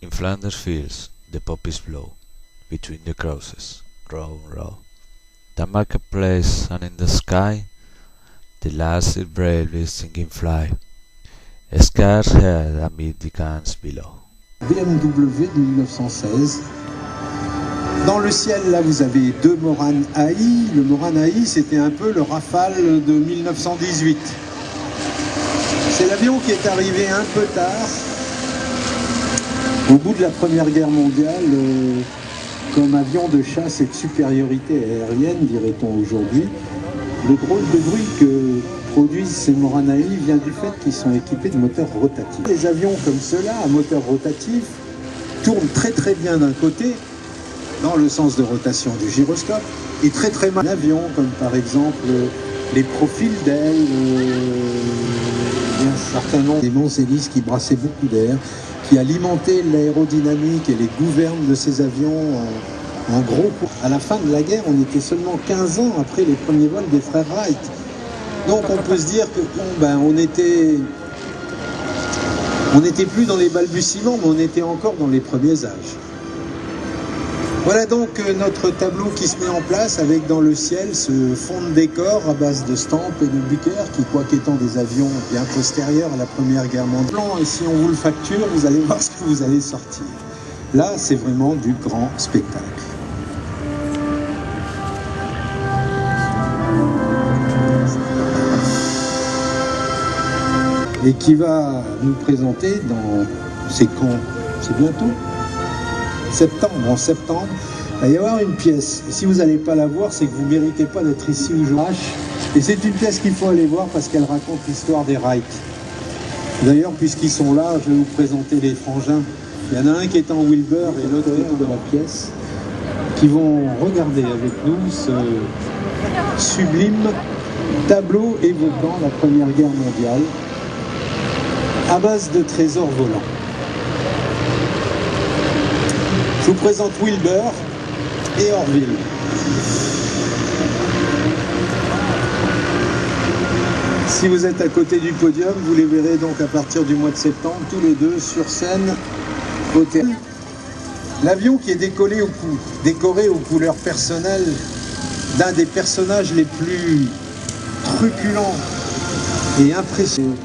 In Flanders fields the poppies blow, between the crosses, row, row. The marketplace and in the sky, the lads bravely singing fly, scarce heard amid the cans below. BMW de 1916. Dans le ciel, là, vous avez deux Morane AI. Le Morane AI, c'était un peu le Rafale de 1918. C'est l'avion qui est arrivé un peu tard, au bout de la Première Guerre mondiale, comme avion de chasse et de supériorité aérienne, dirait-on aujourd'hui. Le drôle de bruit que produisent ces Morane AI vient du fait qu'ils sont équipés de moteurs rotatifs. Les avions comme ceux-là, à moteur rotatif, tournent très très bien d'un côté, dans le sens de rotation du gyroscope, et très très mal avions, comme par exemple les profils d'ailes, un certain nombre d'immenses hélices qui brassaient beaucoup d'air, qui alimentaient l'aérodynamique et les gouvernes de ces avions en gros. À la fin de la guerre, on était seulement 15 ans après les premiers vols des frères Wright. Donc on peut se dire que on n'était plus dans les balbutiements, mais on était encore dans les premiers âges. Voilà donc notre tableau qui se met en place avec dans le ciel ce fond de décor à base de Stamp et de Bucker qui, quoique étant des avions bien postérieurs à la Première Guerre mondiale, et si on vous le facture, vous allez voir ce que vous allez sortir. Là, c'est vraiment du grand spectacle. Et qui va nous présenter dans... C'est quand? C'est bientôt septembre. En septembre, il va y avoir une pièce. Et si vous n'allez pas la voir, c'est que vous ne méritez pas d'être ici aujourd'hui. Et c'est une pièce qu'il faut aller voir parce qu'elle raconte l'histoire des Wright. D'ailleurs, puisqu'ils sont là, je vais vous présenter les frangins. Il y en a un qui est en Wilbur et l'autre qui est de la pièce, qui vont regarder avec nous ce sublime tableau évoquant la Première Guerre mondiale à base de trésors volants. Je vous présente Wilbur et Orville. Si vous êtes à côté du podium, vous les verrez donc à partir du mois de septembre, tous les deux sur scène au théâtre. L'avion qui est décoré aux couleurs personnelles d'un des personnages les plus truculents et impressionnants.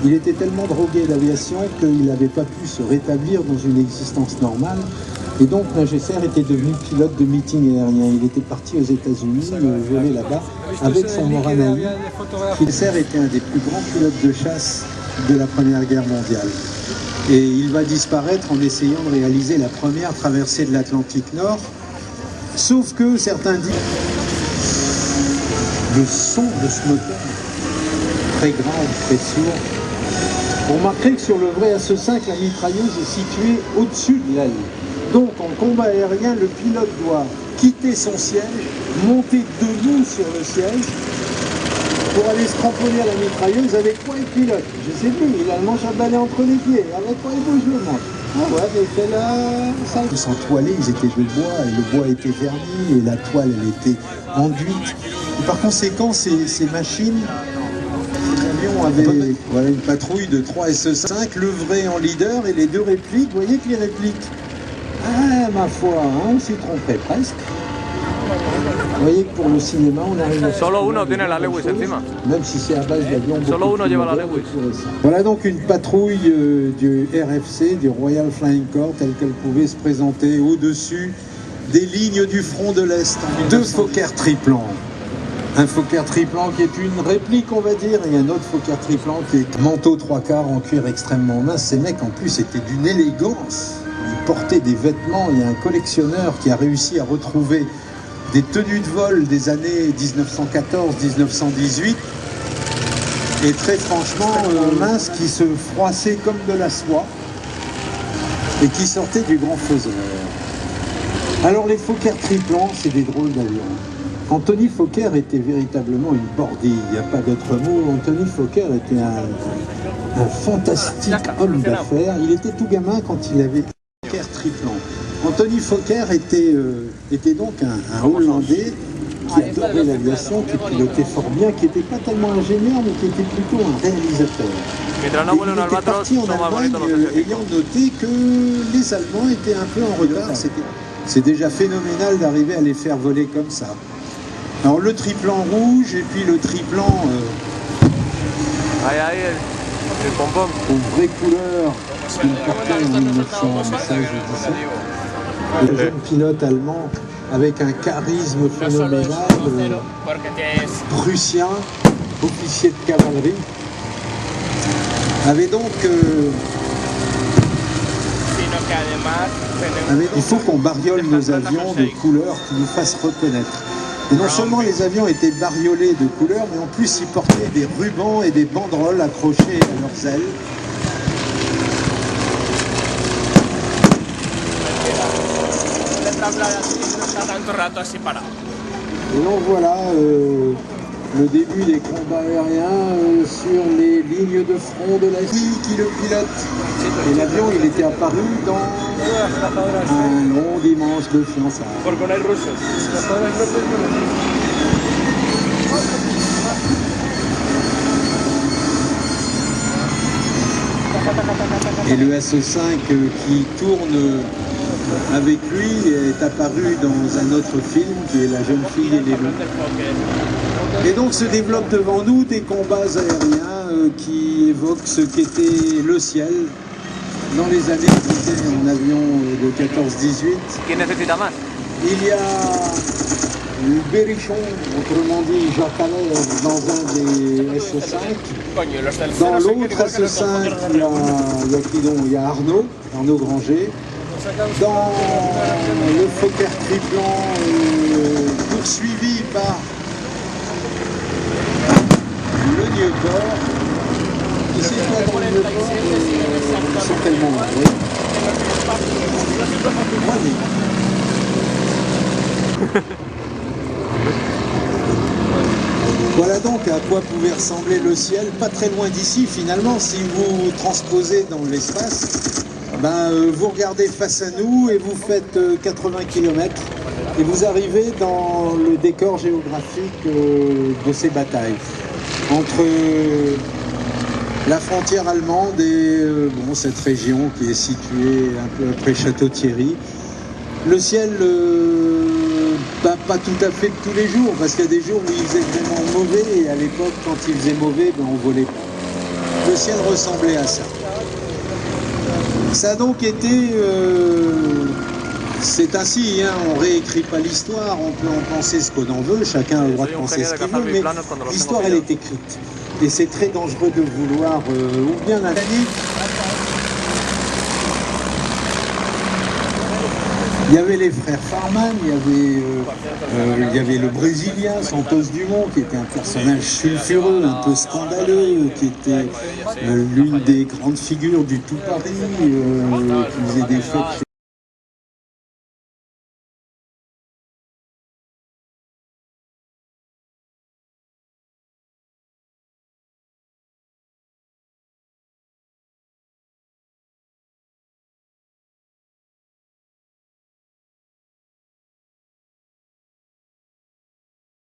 Il était tellement drogué d'aviation qu'il n'avait pas pu se rétablir dans une existence normale. Et donc Nagesser était devenu pilote de meeting aérien. Il était parti aux États-Unis, voler là-bas avec son Morane AI. Nagesser était un des plus grands pilotes de chasse de la Première Guerre mondiale. Et il va disparaître en essayant de réaliser la première traversée de l'Atlantique Nord. Sauf que certains disent le son de ce moteur, très grave, très sourd. Vous remarquerez que sur le vrai SE5, la mitrailleuse est située au-dessus de l'aile. Donc en combat aérien, le pilote doit quitter son siège, monter debout sur le siège pour aller se cramponner à la mitrailleuse. Avec quoi il pilote? Je sais plus, il a le manche à balai entre les pieds. Avec quoi il bouge le manche? Ah ouais, mais c'est là... Ils sont toilés, ils étaient de bois, et le bois était verni, et la toile, elle était enduite. Et par conséquent, ces machines... L'avion avait une patrouille de 3 SE5, le vrai en leader et les deux répliques. Vous voyez que les répliques, ma foi, on s'y tromperait presque. Vous voyez que pour le cinéma, on arrive à... Solo uno tiene la Lewis encima. Même si c'est à base d'avions... Solo uno lleva la Lewis. Voilà donc une patrouille du RFC, du Royal Flying Corps, telle qu'elle pouvait se présenter au-dessus des lignes du front de l'Est. Deux Fokker triplans. Un Fokker triplan qui est une réplique, on va dire, et un autre Fokker triplan qui est manteau 3/4 en cuir extrêmement mince. Ces mecs, en plus, étaient d'une élégance. Ils portaient des vêtements. Il y a un collectionneur qui a réussi à retrouver des tenues de vol des années 1914-1918. Et très franchement, minces, qui se froissaient comme de la soie et qui sortaient du grand faiseur. Alors, les Fokker triplans, c'est des drôles d'avions. Anthony Fokker était véritablement une bordille, il n'y a pas d'autre mot. Anthony Fokker était un fantastique homme d'affaires. Il était tout gamin quand il avait Fokker triplan. Anthony Fokker était donc un Hollandais qui adorait l'aviation, qui pilotait fort bien, qui n'était pas tellement ingénieur, mais qui était plutôt un réalisateur. Et il était parti en Allemagne ayant noté que les Allemands étaient un peu en retard. C'est déjà phénoménal d'arriver à les faire voler comme ça. Alors le triplan rouge et puis le triplan aux vraies couleurs qu'il portait en 1916 ou 17. Le jeune pilote allemand avec un charisme phénoménal, prussien, officier de cavalerie, avait donc... il faut qu'on bariole nos avions de couleurs qui nous fassent reconnaître. Et non seulement les avions étaient bariolés de couleurs, mais en plus ils portaient des rubans et des banderoles accrochées à leurs ailes. Et donc voilà le début des combats aériens sur les lignes de front de la vie qui le pilote. Et l'avion, il était apparu dans un long dimanche de fiançailles. Et le SE5 qui tourne avec lui est apparu dans un autre film qui est La jeune fille et les loups. Et donc se développent devant nous des combats aériens qui évoquent ce qu'était le ciel dans les années où j'étais en avion de 14-18. Il y a le Berrichon, autrement dit Jacques Allaire, dans un des SE5. Dans l'autre SE5, il y a Arnaud Granger. Dans le Fokker triplan poursuivi par le Nieuport. Ici, dans le Nieuport, ils sont tellement nombreux. Voilà donc à quoi pouvait ressembler le ciel, pas très loin d'ici finalement, si vous transposez dans l'espace. Vous regardez face à nous et vous faites 80 km et vous arrivez dans le décor géographique de ces batailles entre la frontière allemande et cette région qui est située un peu après Château-Thierry. Le ciel, pas tout à fait de tous les jours, parce qu'il y a des jours où il faisait vraiment mauvais et à l'époque quand il faisait mauvais, on volait pas. Le ciel ressemblait à ça. Ça a donc été, c'est ainsi, on réécrit pas l'histoire, on peut en penser ce qu'on en veut, chacun a le droit de penser ce qu'il veut, mais l'histoire elle est écrite. Et c'est très dangereux de vouloir ou bien l'année. Il y avait les frères Farman, il y avait le Brésilien Santos Dumont qui était un personnage sulfureux, un peu scandaleux, qui était l'une des grandes figures du tout Paris, qui faisait des fêtes